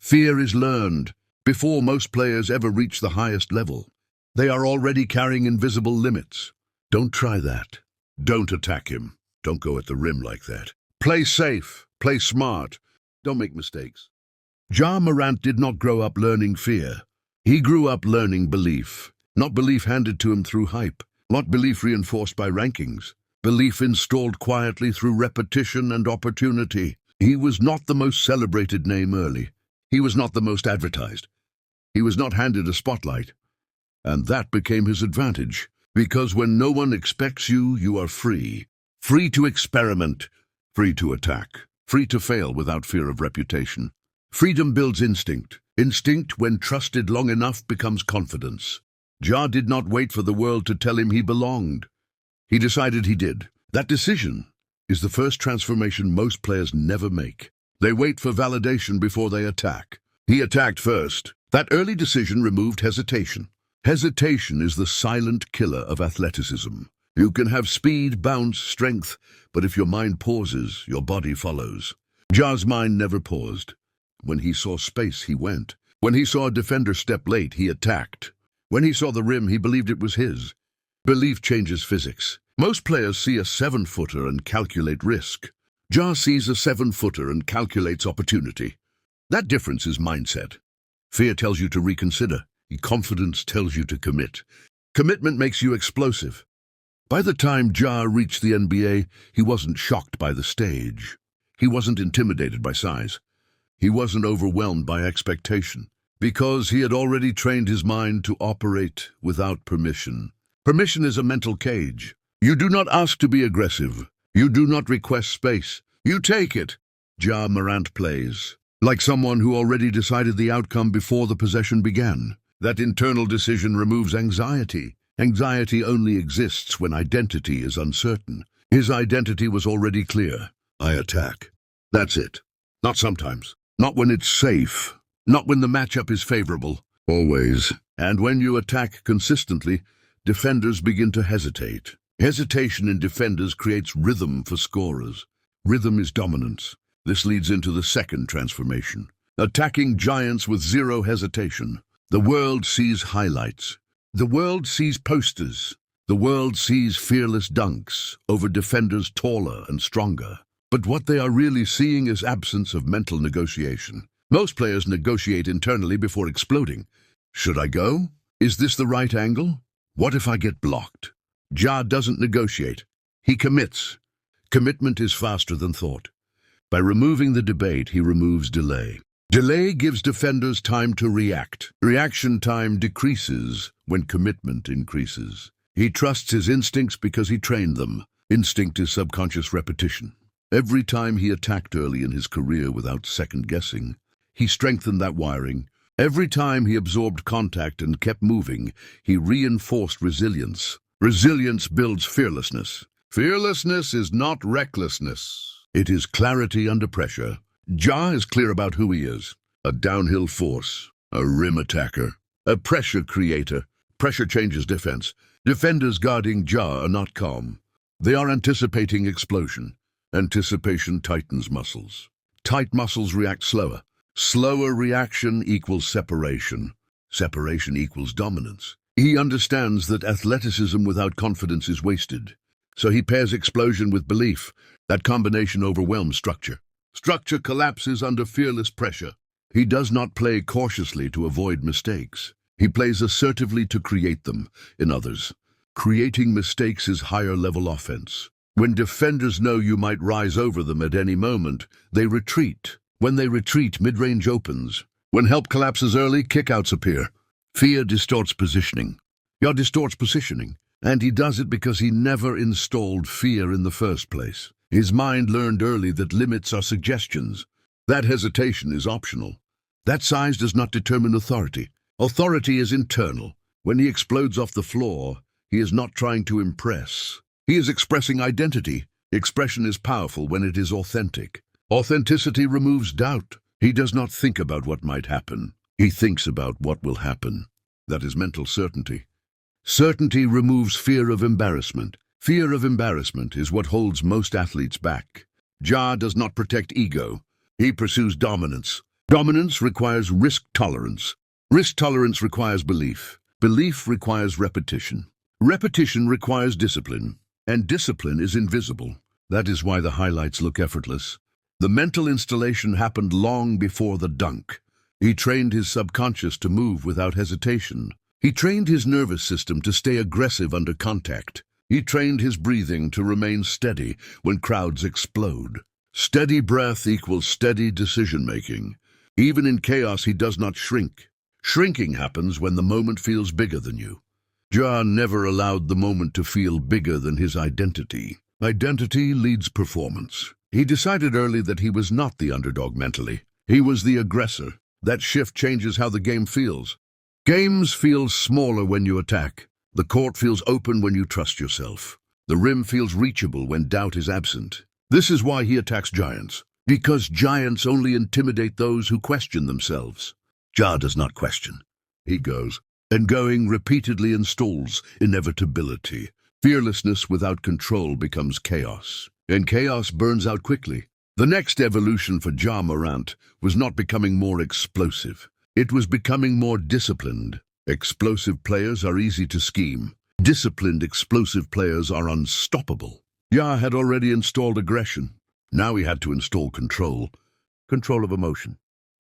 Fear is learned before most players ever reach the highest level. They are already carrying invisible limits. Don't try that. Don't attack him. Don't go at the rim like that. Play safe. Play smart. Don't make mistakes. Ja Morant did not grow up learning fear. He grew up learning belief. Not belief handed to him through hype. Not belief reinforced by rankings. Belief installed quietly through repetition and opportunity. He was not the most celebrated name early. He was not the most advertised. He was not handed a spotlight. And that became his advantage. Because when no one expects you, you are free. Free to experiment. Free to attack. Free to fail without fear of reputation. Freedom builds instinct. Instinct, when trusted long enough, becomes confidence. Ja did not wait for the world to tell him he belonged. He decided he did. That decision is the first transformation most players never make. They wait for validation before they attack. He attacked first. That early decision removed hesitation. Hesitation is the silent killer of athleticism. You can have speed, bounce, strength, but if your mind pauses, your body follows. Ja's mind never paused. When he saw space, he went. When he saw a defender step late, he attacked. When he saw the rim, he believed it was his. Belief changes physics. Most players see a 7-footer and calculate risk. Ja sees a 7-footer and calculates opportunity. That difference is mindset. Fear tells you to reconsider. Confidence tells you to commit. Commitment makes you explosive. By the time Ja reached the NBA, he wasn't shocked by the stage. He wasn't intimidated by size. He wasn't overwhelmed by expectation, because he had already trained his mind to operate without permission. Permission is a mental cage. You do not ask to be aggressive. You do not request space. You take it. Ja Morant plays like someone who already decided the outcome before the possession began. That internal decision removes anxiety. Anxiety only exists when identity is uncertain. His identity was already clear. I attack. That's it. Not sometimes. Not when it's safe. Not when the matchup is favorable. Always. And when you attack consistently, defenders begin to hesitate. Hesitation in defenders creates rhythm for scorers. Rhythm is dominance. This leads into the second transformation. Attacking giants with zero hesitation. The world sees highlights. The world sees posters. The world sees fearless dunks over defenders taller and stronger. But what they are really seeing is absence of mental negotiation. Most players negotiate internally before exploding. Should I go? Is this the right angle? What if I get blocked? Ja doesn't negotiate. He commits. Commitment is faster than thought. By removing the debate, he removes delay. Delay gives defenders time to react. Reaction time decreases when commitment increases. He trusts his instincts because he trained them. Instinct is subconscious repetition. Every time he attacked early in his career without second-guessing, he strengthened that wiring. Every time he absorbed contact and kept moving, he reinforced resilience. Resilience builds fearlessness. Fearlessness is not recklessness. It is clarity under pressure. Ja is clear about who he is. A downhill force, a rim attacker, a pressure creator. Pressure changes defense. Defenders guarding Ja are not calm. They are anticipating explosion. Anticipation tightens muscles. Tight muscles react slower. Slower reaction equals separation. Separation equals dominance. He understands that athleticism without confidence is wasted. So he pairs explosion with belief. That combination overwhelms structure. Structure collapses under fearless pressure. He does not play cautiously to avoid mistakes. He plays assertively to create them in others. Creating mistakes is higher-level offense. When defenders know you might rise over them at any moment, they retreat. When they retreat, mid-range opens. When help collapses early, kickouts appear. Fear distorts positioning. Ja distorts positioning. And he does it because he never installed fear in the first place. His mind learned early that limits are suggestions. That hesitation is optional. That size does not determine authority. Authority is internal. When he explodes off the floor, he is not trying to impress. He is expressing identity. Expression is powerful when it is authentic. Authenticity removes doubt. He does not think about what might happen. He thinks about what will happen. That is mental certainty. Certainty removes fear of embarrassment. Fear of embarrassment is what holds most athletes back. Ja does not protect ego. He pursues dominance. Dominance requires risk tolerance. Risk tolerance requires belief. Belief requires repetition. Repetition requires discipline. And discipline is invisible. That is why the highlights look effortless. The mental installation happened long before the dunk. He trained his subconscious to move without hesitation. He trained his nervous system to stay aggressive under contact. He trained his breathing to remain steady when crowds explode. Steady breath equals steady decision-making. Even in chaos, he does not shrink. Shrinking happens when the moment feels bigger than you. Ja never allowed the moment to feel bigger than his identity. Identity leads performance. He decided early that he was not the underdog mentally. He was the aggressor. That shift changes how the game feels. Games feel smaller when you attack. The court feels open when you trust yourself. The rim feels reachable when doubt is absent. This is why he attacks giants. Because giants only intimidate those who question themselves. Ja does not question. He goes, and going repeatedly installs inevitability. Fearlessness without control becomes chaos, and chaos burns out quickly. The next evolution for Ja Morant was not becoming more explosive. It was becoming more disciplined. Explosive players are easy to scheme. Disciplined, explosive players are unstoppable. Ja had already installed aggression. Now he had to install control. Control of emotion.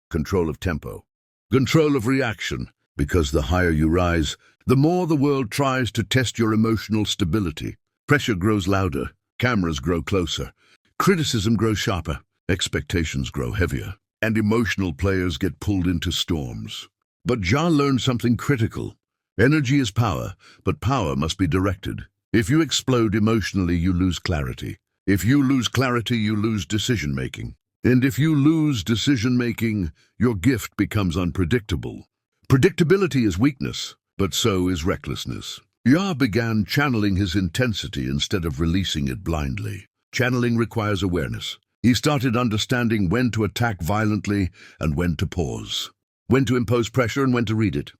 Control of tempo. Control of reaction. Because the higher you rise, the more the world tries to test your emotional stability. Pressure grows louder. Cameras grow closer. Criticism grows sharper. Expectations grow heavier. And emotional players get pulled into storms. But Ja learned something critical. Energy is power, but power must be directed. If you explode emotionally, you lose clarity. If you lose clarity, you lose decision-making. And if you lose decision-making, your gift becomes unpredictable. Predictability is weakness, but so is recklessness. Ja began channeling his intensity instead of releasing it blindly. Channeling requires awareness. He started understanding when to attack violently and when to pause. When to impose pressure and when to read it.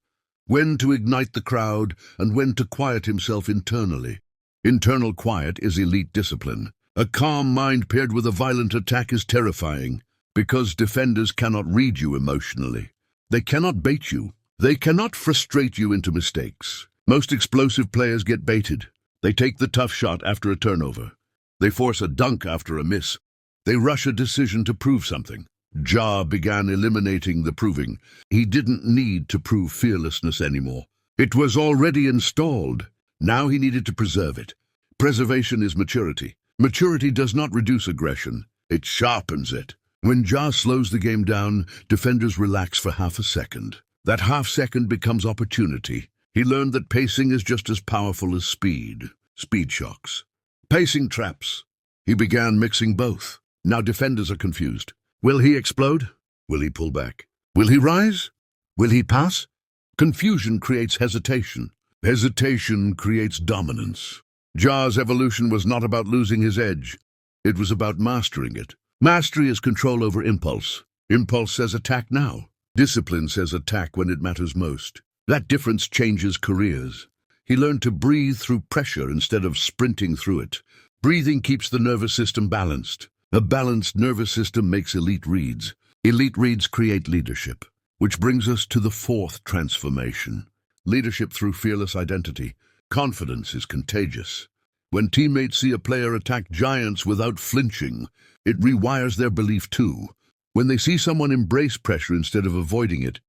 When to ignite the crowd and when to quiet himself internally. Internal quiet is elite discipline. A calm mind paired with a violent attack is terrifying, because defenders cannot read you emotionally. They cannot bait you. They cannot frustrate you into mistakes. Most explosive players get baited. They take the tough shot after a turnover. They force a dunk after a miss. They rush a decision to prove something. Ja began eliminating the proving. He didn't need to prove fearlessness anymore. It was already installed. Now he needed to preserve it. Preservation is maturity. Maturity does not reduce aggression. It sharpens it. When Ja slows the game down, defenders relax for half a second. That half second becomes opportunity. He learned that pacing is just as powerful as speed. Speed shocks. Pacing traps. He began mixing both. Now defenders are confused. Will he explode? Will he pull back? Will he rise? Will he pass? Confusion creates hesitation. Hesitation creates dominance. Ja's evolution was not about losing his edge. It was about mastering it. Mastery is control over impulse. Impulse says attack now. Discipline says attack when it matters most. That difference changes careers. He learned to breathe through pressure instead of sprinting through it. Breathing keeps the nervous system balanced. A balanced nervous system makes elite reads. Elite reads create leadership, which brings us to the fourth transformation. Leadership through fearless identity. Confidence is contagious. When teammates see a player attack giants without flinching, it rewires their belief too. When they see someone embrace pressure instead of avoiding it,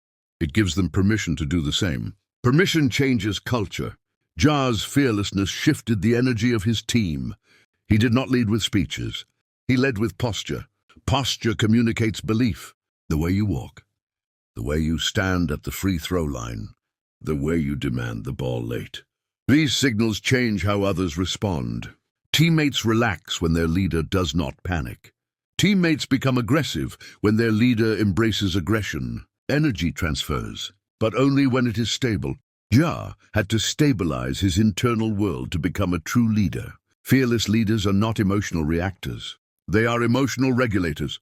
it gives them permission to do the same. Permission changes culture. Ja's fearlessness shifted the energy of his team. He did not lead with speeches. He led with posture. Posture communicates belief. The way you walk, the way you stand at the free throw line, the way you demand the ball late. These signals change how others respond. Teammates relax when their leader does not panic. Teammates become aggressive when their leader embraces aggression. Energy transfers, but only when it is stable. Ja had to stabilize his internal world to become a true leader. Fearless leaders are not emotional reactors. They are emotional regulators.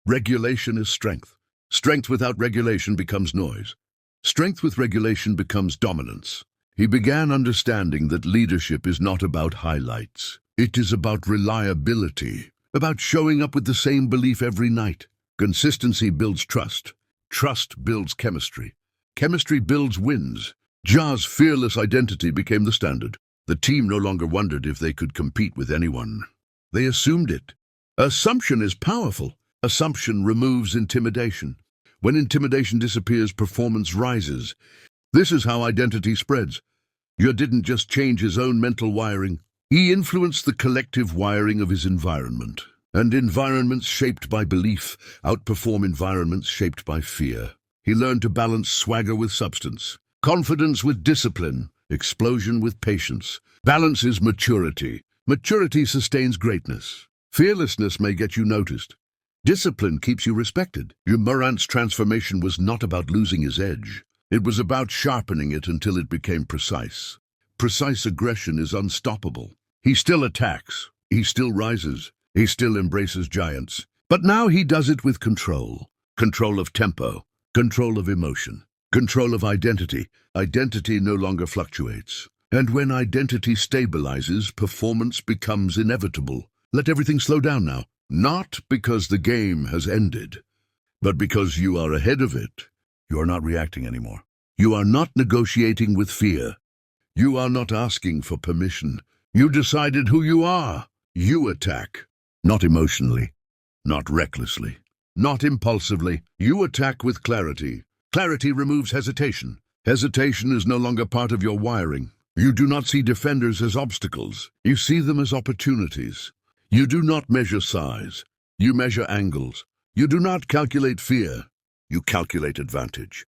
Regulation is strength. Strength without regulation becomes noise. Strength with regulation becomes dominance. He began understanding that leadership is not about highlights. It is about reliability, about showing up with the same belief every night. Consistency builds trust. Trust builds chemistry. Chemistry builds wins. Ja's fearless identity became the standard. The team no longer wondered if they could compete with anyone. They assumed it. Assumption is powerful. Assumption removes intimidation. When intimidation disappears, performance rises. This is how identity spreads. Ja didn't just change his own mental wiring. He influenced the collective wiring of his environment. And environments shaped by belief outperform environments shaped by fear. He learned to balance swagger with substance, confidence with discipline, explosion with patience. Balance is maturity. Maturity sustains greatness. Fearlessness may get you noticed. Discipline keeps you respected. Ja Morant's transformation was not about losing his edge. It was about sharpening it until it became precise. Precise aggression is unstoppable. He still attacks. He still rises. He still embraces giants. But now he does it with control. Control of tempo. Control of emotion. Control of identity. Identity no longer fluctuates. And when identity stabilizes, performance becomes inevitable. Let everything slow down now. Not because the game has ended, but because you are ahead of it. You are not reacting anymore. You are not negotiating with fear. You are not asking for permission. You decided who you are. You attack. Not emotionally, not recklessly, not impulsively. You attack with clarity. Clarity removes hesitation. Hesitation is no longer part of your wiring. You do not see defenders as obstacles. You see them as opportunities. You do not measure size. You measure angles. You do not calculate fear. You calculate advantage.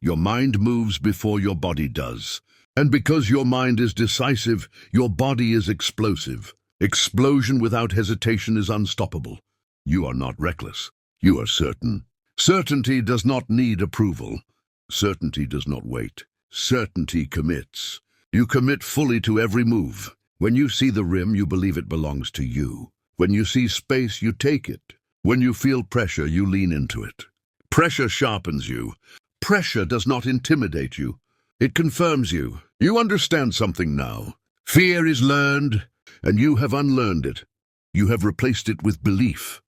Your mind moves before your body does. And because your mind is decisive, your body is explosive. Explosion without hesitation is unstoppable. You are not reckless. You are certain. Certainty does not need approval. Certainty does not wait. Certainty commits. You commit fully to every move. When you see the rim, you believe it belongs to you. When you see space, you take it. When you feel pressure, you lean into it. Pressure sharpens you. Pressure does not intimidate you. It confirms you. You understand something now. Fear is learned, and you have unlearned it. You have replaced it with belief.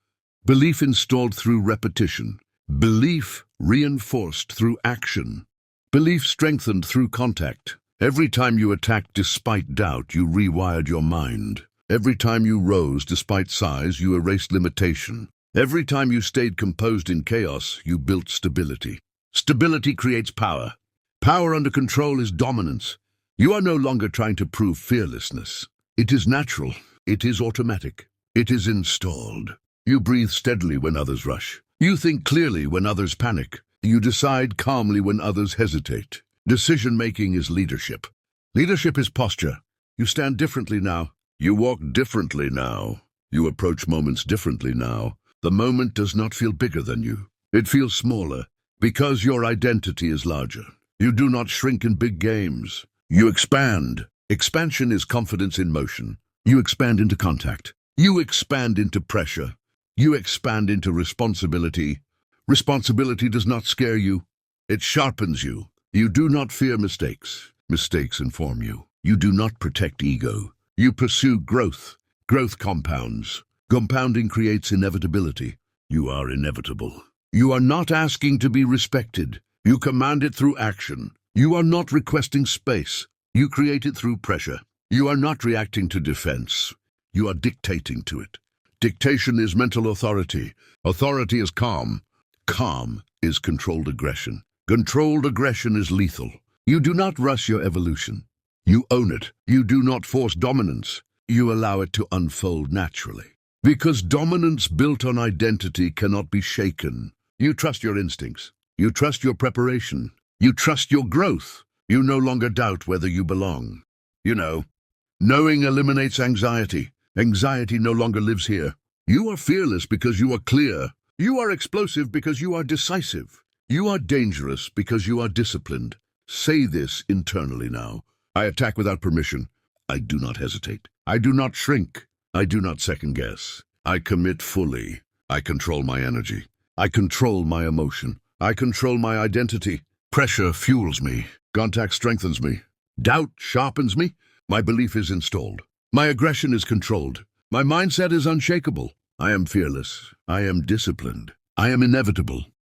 Belief installed through repetition. Belief reinforced through action. Belief strengthened through contact. Every time you attacked despite doubt, you rewired your mind. Every time you rose despite size, you erased limitation. Every time you stayed composed in chaos, you built stability. Stability creates power. Power under control is dominance. You are no longer trying to prove fearlessness. It is natural. It is automatic. It is installed. You breathe steadily when others rush. You think clearly when others panic. You decide calmly when others hesitate. Decision-making is leadership. Leadership is posture. You stand differently now. You walk differently now. You approach moments differently now. The moment does not feel bigger than you. It feels smaller because your identity is larger. You do not shrink in big games. You expand. Expansion is confidence in motion. You expand into contact. You expand into pressure. You expand into responsibility. Responsibility does not scare you. It sharpens you. You do not fear mistakes. Mistakes inform you. You do not protect ego. You pursue growth. Growth compounds. Compounding creates inevitability. You are inevitable. You are not asking to be respected. You command it through action. You are not requesting space. You create it through pressure. You are not reacting to defense. You are dictating to it. Dictation is mental authority. Authority is calm. Calm is controlled aggression. Controlled aggression is lethal. You do not rush your evolution. You own it. You do not force dominance. You allow it to unfold naturally. Because dominance built on identity cannot be shaken. You trust your instincts. You trust your preparation. You trust your growth. You no longer doubt whether you belong. You know, knowing eliminates anxiety. Anxiety no longer lives here. You are fearless because you are clear. You are explosive because you are decisive. You are dangerous because you are disciplined. Say this internally now. I attack without permission. I do not hesitate. I do not shrink. I do not second guess. I commit fully. I control my energy. I control my emotion. I control my identity. Pressure fuels me. Contact strengthens me. Doubt sharpens me. My belief is installed. My aggression is controlled. My mindset is unshakable. I am fearless. I am disciplined. I am inevitable.